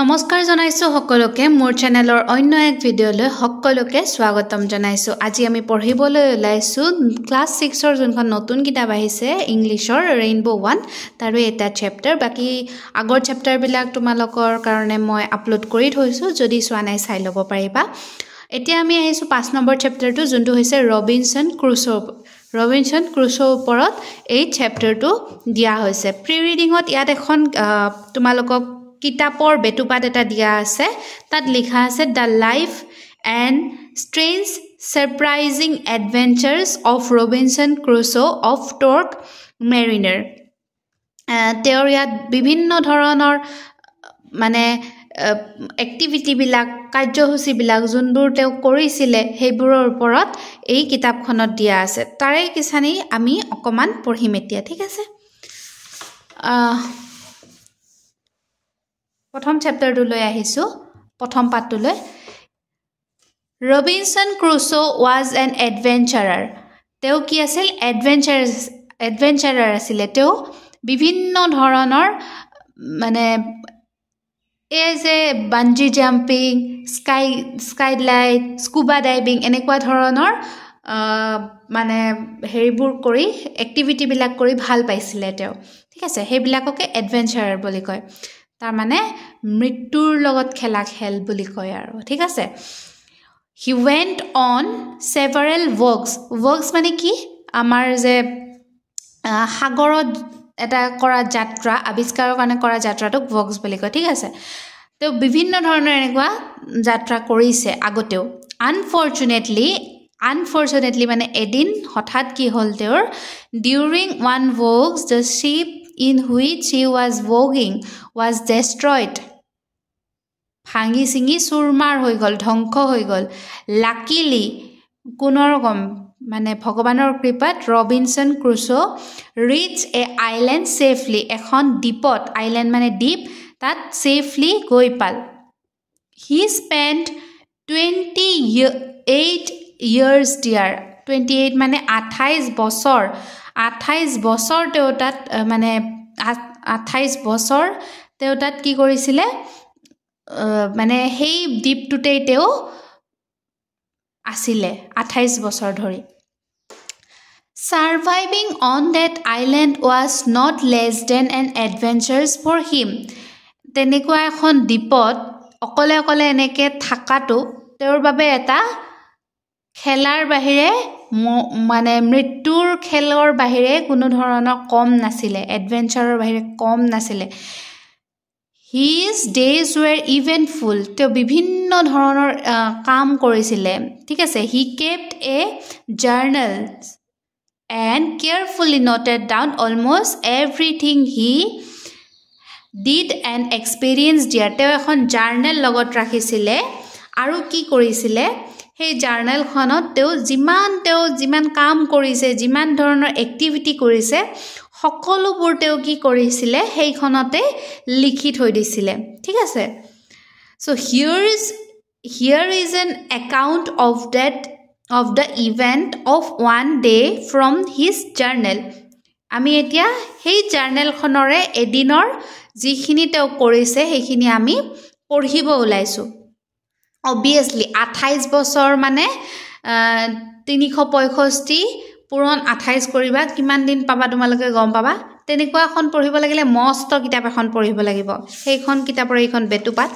নমস্কাৰ জনাইছো সকলোকে মোৰ চেনেলৰ অন্য এক ভিডিঅলৈ সকলোকে স্বাগতম জনাইছো আজি আমি পঢ়িবলৈ ওলাইছো ক্লাস 6 ৰ যোনখন নতুন কিতাপ আহিছে ইংলিছৰ ৰেইনবো 1 তাৰো এটা চেপ্টাৰ বাকি আগৰ চেপ্টাৰ বিলাক তোমালোকৰ কাৰণে মই আপলোড কৰি থৈছো যদি চোৱা নাই চাই ল'ব পাৰিবা এতিয়া আমি আহিছো 5 নম্বৰ চেপ্টাৰটো যোনটো হৈছে ৰবিনসন ক্ৰুসো ওপৰত এই চেপ্টাৰটো দিয়া হৈছে প্ৰি ৰিডিংত ইয়াত এখন তোমালোকক কিতাপৰ বেটুপাত এটা দিয়া আছে তাত লিখা আছে the life and strange surprising adventures of Robinson Crusoe of York mariner তেওঁৰ ইয়াত বিভিন্ন ধৰণৰ মানে এক্টিভিটি বিলাক কাৰ্যসূচী বিলাক যোনবোৰ তেওঁ কৰিছিলে সেইবোৰৰ ওপৰত এই কিতাপখনত দিয়া আছে তাৰে কিছানি আমি অকমান পঢ়িম এতিয়া ঠিক আছে প্ৰথম চেপ্টাৰটো লৈ আহিছো প্ৰথম পাঠটোলৈ ৰবিনসন ক্ৰুসো was an adventurer তেওঁ কি আছিল এডভেঞ্চাৰাৰ আছিল তেওঁ বিভিন্ন ধৰণৰ মানে এই যে bungee jumping skylight scuba diving এনেকুৱা ধৰণৰ মানে হেৰিবোৰ কৰি এক্টিভিটি বিলাক কৰি ভাল পাইছিলে তেওঁ ঠিক আছে সেইবিলাককে এডভেঞ্চাৰাৰ বুলি কয় তাৰ মানে মৃত্যুৰ লগত খেলা খেল বুলি কয় আৰু ঠিক আছে he went on several vogues মানে কি আমাৰ যে সাগৰত এটা কৰা যাত্ৰা আৱিষ্কাৰৰ কাৰণে কৰা যাত্ৰাটোক vogues বুলি কয় ঠিক আছে তো বিভিন্ন ধৰণৰ এনেকুৱা যাত্ৰা কৰিছে আগতেও unfortunately মানে এদিন হঠাৎ কি হ'ল তেওঁৰ during one vogue the ship in which he was voguing was destroyed ভাঙি সিঙি চুৰমাৰ হৈ গল ধ্বংস হৈ গল লাকিলি কোনৰকম মানে ভগৱানৰ কৃপাত ৰবিনসন ক্ৰুসো ৰিচ এ আইল্যান্ড সেফলি এখন দ্বীপত আইল্যান্ড মানে দ্বীপ তাত সেফলি গৈ পাল he spent 28 years there 28 মানে 28 বছৰ তেওঁ তাত মানে 28 বছৰ তেওঁ তাত কি কৰিছিলে মানে সেই দ্বীপটোতে তেওঁ আছিলে 28 বছৰ ধৰি Surviving on that island was not less than an adventure for him তেনেকুৱা এখন দ্বীপত অকলে অকলে এনেকে থাকাটো তেওঁৰ বাবে এটা খেলাৰ বাহিৰে মানে মৃত্যুৰ খেলৰ বাহিৰে কোনো ধৰণৰ কম নাছিলে এডভেঞ্চাৰৰ বাহিৰে কম নাছিলে his days were eventful তেওঁ বিভিন্ন ধৰণৰ কাম কৰিছিলে ঠিক আছে he kept a journal and carefully noted down almost everything he did and experienced there তেওঁ এখন জাৰ্নেল লগত ৰাখিছিলে আৰু কি কৰিছিলে সেই জাৰ্নেলখনত তেওঁ যিমান কাম কৰিছে যিমান ধৰণৰ এক্টিভিটি কৰিছে সকলোবোৰ তেওঁ কি কৰিছিলে সেইখনতে লিখি থৈ দিছিলে ঠিক আছে so here is an account of the event of one day from his journal আমি এতিয়া সেই জাৰ্নেলখনৰে এদিনৰ যিখিনি তেওঁ কৰিছে সেইখিনি আমি পঢ়িব ওলাইছো obviously 28 বছৰ মানে 365 পূৰণ 28 কৰিবা কিমান দিন পাবা তোমালোকে গম পাবা তেনেকুৱা এখন পঢ়িব লাগিলে মস্ত কিতাপ এখন পঢ়িব লাগিব সেইখন কিতাপৰ এইখন বেটুপাত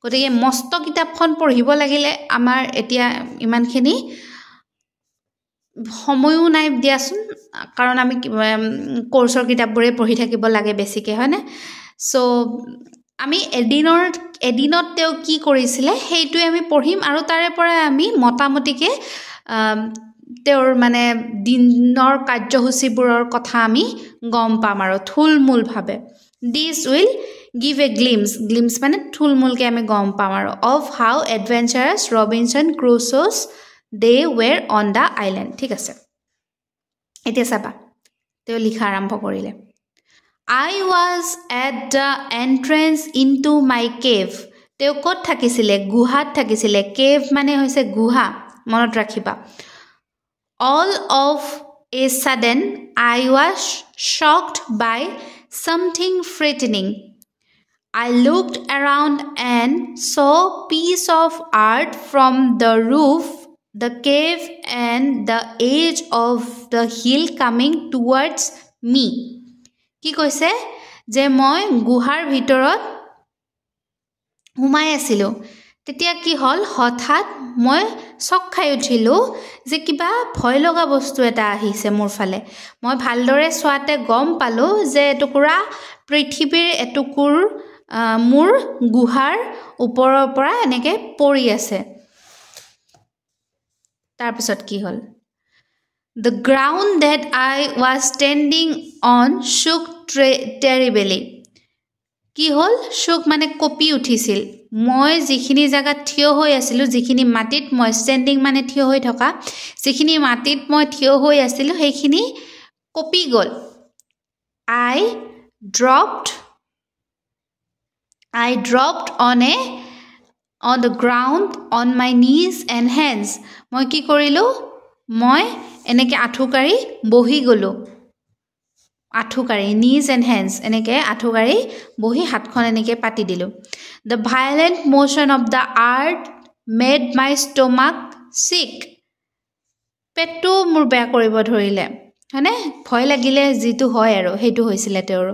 গতিকে মস্ত কিতাপখন পঢ়িব লাগিলে আমাৰ এতিয়া ইমানখিনি সময়ও নাই দিয়াচোন কাৰণ আমি কোৰ্সৰ কিতাপবোৰে পঢ়ি থাকিব লাগে বেছিকে হয়নে সো আমি এদিনত তেওঁ কি কৰিছিলে সেইটোৱে আমি পঢ়িম আৰু তাৰে পৰা আমি মতামতিকে তেওঁৰ মানে দিনৰ কাৰ্যসূচীবোৰৰ কথা আমি গম পাম আৰু থুলমূল ভাবে this will give a glimpse মানে থুলমূলকে আমি গম পাম আৰু of how adventurous Robinson Crusoe's they were on the island ঠিক আছে এতিয়া চাবা তেওঁ লিখা আৰম্ভ কৰিলে I was at the entrance into my cave তেওঁ ক'ত থাকিছিলে গুহাত থাকিছিলে cave মানে হৈছে গুহা মনত ৰাখিবা all of a sudden I was shocked by something frightening I looked around and saw piece of art from the roof, the cave and the edge of the hill coming towards me. কি কৈছে যে মই গুহাৰ ভিতৰত সোমাই আছিলোঁ তেতিয়া কি হ'ল হঠাৎ মই চক খাই উঠিলোঁ যে কিবা ভয় লগা বস্তু এটা আহিছে মোৰ ফালে মই ভালদৰে চোৱাতে গম পালোঁ যে এটুকুৰা পৃথিৱীৰ এটুকুৰ মোৰ গুহাৰ ওপৰৰ পৰা এনেকৈ পৰি আছে তাৰপিছত কি হ'ল The ground that I was standing on shook terribly. কি হ'ল shook মানে কঁপি উঠিছিল মই যিখিনি জায়গাত থিয় হৈ আছিলোঁ যিখিনি মাটিত মই ষ্টেণ্ডিং মানে থিয় হৈ থকা যিখিনি মাটিত মই থিয় হৈ আছিলোঁ সেইখিনি কঁপি গ'ল I dropped on the ground on my knees and hands. মই কি কৰিলোঁ মই এনেকৈ আঁঠুকাৰি বহি গ'লোঁ আঁঠুকাৰি knees and hands এনেকৈ আঁঠুকাৰি বহি হাতখন এনেকৈ পাতি দিলোঁ The violent motion of the earth made my stomach sick. পেটটো মোৰ বেয়া কৰিব ধৰিলে হয়নে ভয় লাগিলে যিটো হয় আৰু সেইটো হৈছিলে তেওঁৰ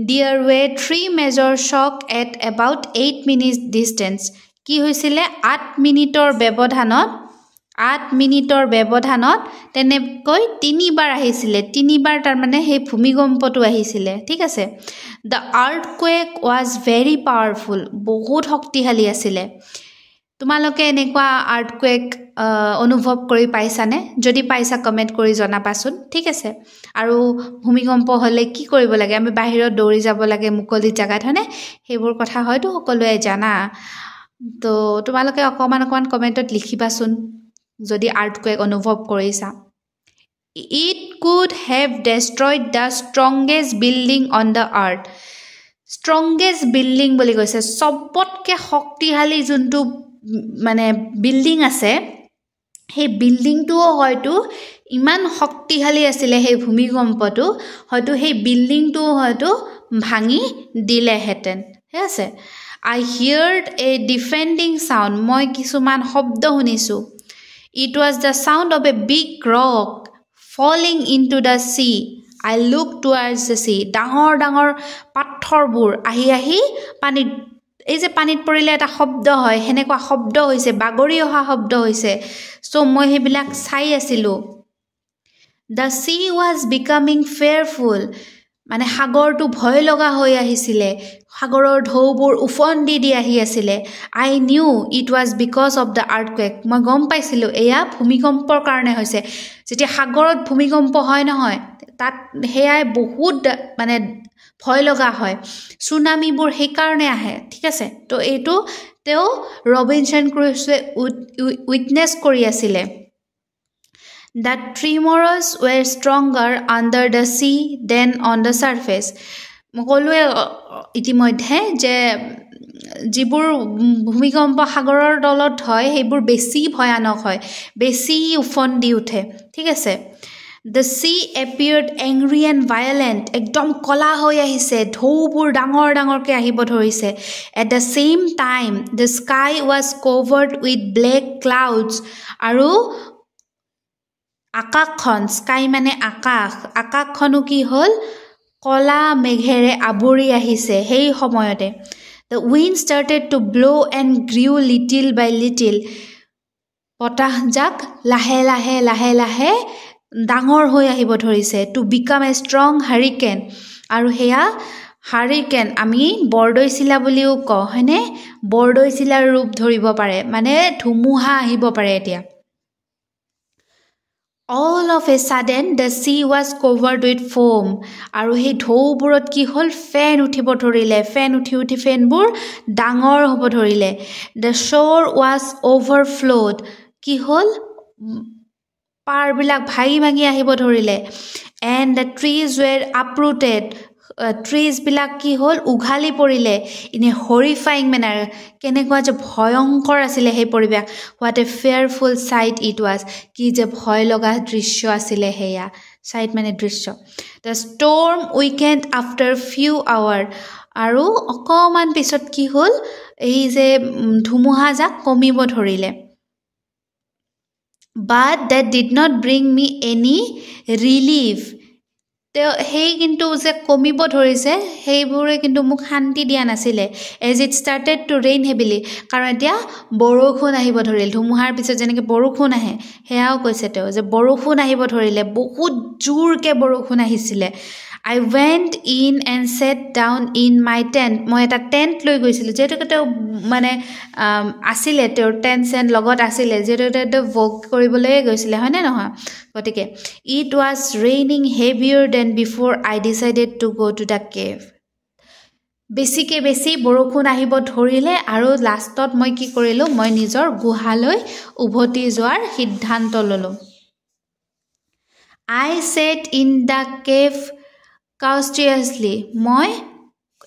There were 3 major shock at about 8 minutes distance. কি হৈছিলে 8 মিনিটৰ ব্যৱধানত তেনেকৈ 3 বাৰ আহিছিলে 3 বাৰ তাৰ মানে সেই ভূমিকম্পটো আহিছিলে ঠিক আছে The earthquake was very powerful. বহুত শক্তিশালী আছিলে তোমালোকে এনেকুৱা আৰ্থকুৱেক অনুভৱ কৰি পাইছানে যদি পাইছা কমেন্ট কৰি জনাবাচোন ঠিক আছে আৰু ভূমিকম্প হলে কি কৰিব লাগে আমি বাহিৰত দৌৰি যাব লাগে মুকলি জায়গাত হয়নে সেইবোৰ কথা হয়তো সকলোৱে জানা তো তোমালোকে অকমান কমেন্টত লিখিবাচোন যদি আৰ্থকুৱেক অনুভৱ কৰিছা It could have destroyed the strongest building on the earth. Strongest building বুলি কৈছে সবতকে শক্তিশালী যোনটো মানে বিল্ডিং আছে সেই বিল্ডিংটোও হয়তো ইমান শক্তিশালী আছিল সেই ভূমিকম্পটো হয়তো সেই বিল্ডিংটো হয়তো ভাঙি দিলেহেঁতেন ঠিক আছে I heard a defending sound. মই কিছুমান শব্দ শুনিছো It was the sound of a big rock falling into the sea. I looked towards the sea. ডাঙৰ পাথৰবোৰ আহি পানীত এই যে পানীত পৰিলে এটা শব্দ হয় হেনেকুৱা শব্দ হৈছে বাগৰি অহা শব্দ হৈছে সো মই হেবিলাক চাই আছিলো The sea was becoming fearful. মানে সাগৰটো ভয় লগা হৈ আহিছিলে সাগৰৰ ঢৌবোৰ উফন্দি দি আহি আছিল I knew it was because of the earthquake. মই গম পাইছিলো এয়া ভূমিকম্পৰ কাৰণে হৈছে যেতিয়া সাগৰত ভূমিকম্প হয় নহয় তাত হেয়াই বহুত মানে ভয় লগা হয় সুনামিবোৰ সেই কাৰণে আহে ঠিক আছে তো এইটো তেও ৰবিনসন ক্ৰুজে উইটনেছ কৰি আছিল The tremors were stronger under the sea than on the surface. মকলুৱে ইতিমধ্যে যে যিবোৰ ভূমিকম্প সাগৰৰ তলত হয় সেইবোৰ বেছি ভয়ানক হয় বেছি উফন্দি উঠে ঠিক আছে The sea appeared angry and violent. একদম কলা হৈ আহিছে ঢৌবোৰ ডাঙৰকে আহিব ধৰিছে At the same time the sky was covered with black clouds. আৰু আকাশখন স্কাই মানে আকাশখনো কি হল কলা মেঘেৰে আবৰি আহিছে সেই সময়তে The wind started to blow and grew little by little. বতাহজাক লাহে লাহে ডাঙৰ হৈ আহিব ধৰিছে to become a strong hurricane. আৰু হেয়া হাৰিকেন আমি বৰদৈচিলা বুলিও কওঁ হয়নে বৰদৈচিলাৰ ৰূপ ধৰিব পাৰে মানে ধুমুহা আহিব পাৰে এতিয়া All of a sudden the sea was covered with foam. আৰু সেই ঢৌবোৰত কি হল ফেন উঠিব ধৰিলে ফেন উঠি ফেনবোৰ ডাঙৰ হ'ব ধৰিলে The shore was overflowed. কি হল পাৰবিলাক ভাঙি আহিব ধৰিলে And the trees were uprooted. trees বিলাক কি হল উঘালি পৰিলে ইন এ হৰিফাইং মেনাৰ কেনেকুৱা যে ভয়ংকৰ আছিল সেই পৰিবেশ what a fearful sight it was কি যে ভয় লগা দৃশ্য আছিল হেয়া sight মানে দৃশ্য The storm weakened after few hours. আৰু অকমান পিছত কি হ'ল এই যে ধুমুহা জাক কমিব ধৰিলে but that did not bring me any relief সেই কিন্তু যে কমিব ধৰিছে সেইবোৰে কিন্তু মোক শান্তি দিয়া নাছিলে as it started to rain heavily কাৰণ এতিয়া বৰষুণ আহিব ধৰিল ধুমুহাৰ পিছত যেনেকৈ বৰষুণ আহে হেয়াও কৈছে তেওঁ যে বৰষুণ আহিব ধৰিলে বহুত জোৰকে বৰষুণ আহিছিলে I went in and sat down in my tent মই এটা টেন্ট লৈ গৈছিলোঁ যেটো তেওঁ মানে আছিল তেওঁৰ টেন্ট এন্ড লগত আছিল যেটো তেওঁ ভোগ কৰিবলৈ গৈছিল হয় না নহয় গতিকে it was raining heavier than before I decided to go to the cave বেছিকে বেছি বৰষুণ আহিব ধৰিলে আৰু লাষ্টত মই কি কৰিলো মই নিজৰ গুহালৈ উভতি যোৱাৰ সিদ্ধান্ত ললো I sat in the cave cautiously মই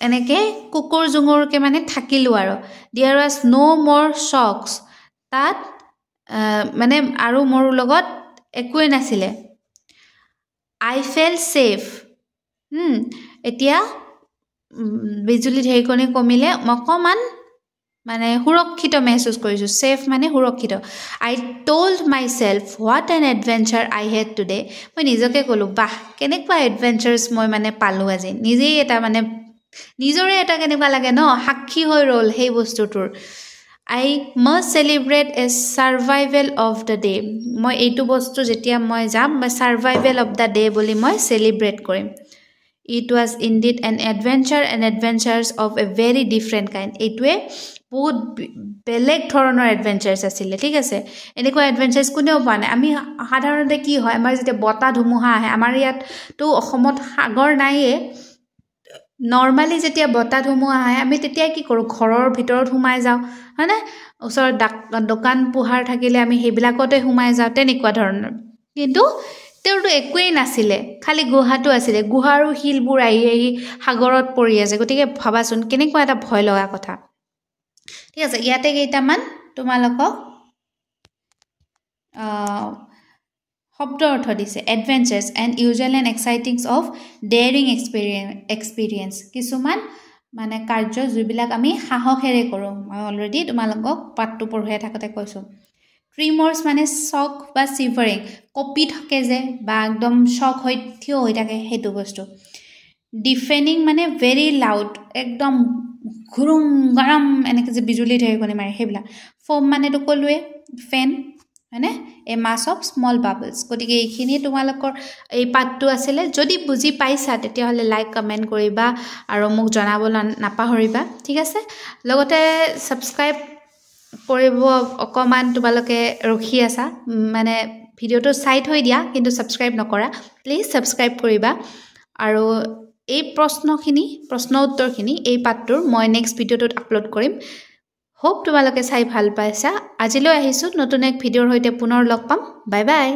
এনেকে কুকুৰ জুঙৰকে মানে থাকিলো আৰু there was no more shocks তাত মানে আৰু মোৰ লগত একোৱে নাছিলে I felt safe এতিয়া বিজুলী ঢেৰকনি কমিলে মকমান মানে সুৰক্ষিত महसूस কৰিছো সেফ মানে সুৰক্ষিত I told myself what an adventure I had today মই নিজকে কলো বাহ কেনেকুৱা এডভেঞ্চাৰছ মই মানে পালো আজি নিজে এটা মানে নিজৰে এটা কেনেকুৱা লাগে ন সাক্ষী হৈ ৰল সেই বস্তুটোৰ I must celebrate a survival of the day মই এইটো বস্তু যেতিয়া মই যাম মই survival of the day বুলি মই celebrate কৰিম It was indeed an adventure and adventures of a very different kind এইটোৱে বহুত বেলেগ ধৰণৰ এডভেঞ্চাৰছ আছিল ঠিক আছে এনেকুৱা এডভেঞ্চাৰছ কোনেও পোৱা নাই আমি সাধাৰণতে কি হয় আমাৰ যেতিয়া বতা ধুমুহা আহে আমাৰ ইয়াত তো অসমত সাগৰ নাইয়ে নৰমালি যেতিয়া বতা ধুমুহা আহে আমি তেতিয়া কি কৰো ঘৰৰ ভিতৰত সোমাই যাও হয়নে ওচৰ দোকান পোহাৰ থাকিলে আমি হেবিলাকতে সোমাই যাও তেনেকুৱা ধৰণৰ কিন্তু তেওঁটো একোই নাছিলে খালি গুহাটো আছিল গুহাৰো হিলবোৰ আহি সাগৰত পৰি আছে গতিকে ভাবাচোন কেনেকুৱা এটা ভয় লগা কথা ঠিক আছে ইয়াতে কেইটামান তোমালোকক শব্দ অৰ্থ দিছে adventures and usual and excitings of daring experience কিছুমান মানে কাৰ্য যিবিলাক আমি সাহসেৰে কৰো মই অলৰেডি তোমালোকক পাঠটো পঢ়াই থাকতে কৈছো ট্ৰিমৰ্স মানে শক বা সিভাৰিং কপি থাকে যে বা একদম শক হৈ থিয় হৈ থাকে হেতু বস্তু ডিফেনিং মানে ভেৰি লাউড একদম ঘুৰুম গৰম এনেকে যে বিজুলী ঢেৰকনি মাৰে হেবলা ফম মানে তো কলুৱে ফেন হয়নে এ মাছ অফ স্মল বাবলস গতিকে এইখিনি তোমালোকৰ এই পাঠটো আছিল যদি বুজি পাইছা তেতিয়া হলে লাইক কমেন্ট কৰিবা আৰু মোক জনাবলৈ নাপাহৰিবা ঠিক আছে লগতে সাবস্ক্ৰাইব কৰিব অকমান তোমালোকে ৰখি আছা মানে ভিডিওটো সাইড হৈ দিয়া কিন্তু সাবস্ক্ৰাইব নকৰা প্লিজ সাবস্ক্ৰাইব কৰিবা আৰু এই প্ৰশ্ন উত্তৰখিনি এই পাঠটোৰ মই নেক্সট ভিডিওটোত আপলোড কৰিম হোপ তোমালোকে চাই ভাল পাইছা আজিলৈ আহিছো নতুন এক ভিডিওৰ সৈতে পুনৰ লগ পাম বাই বাই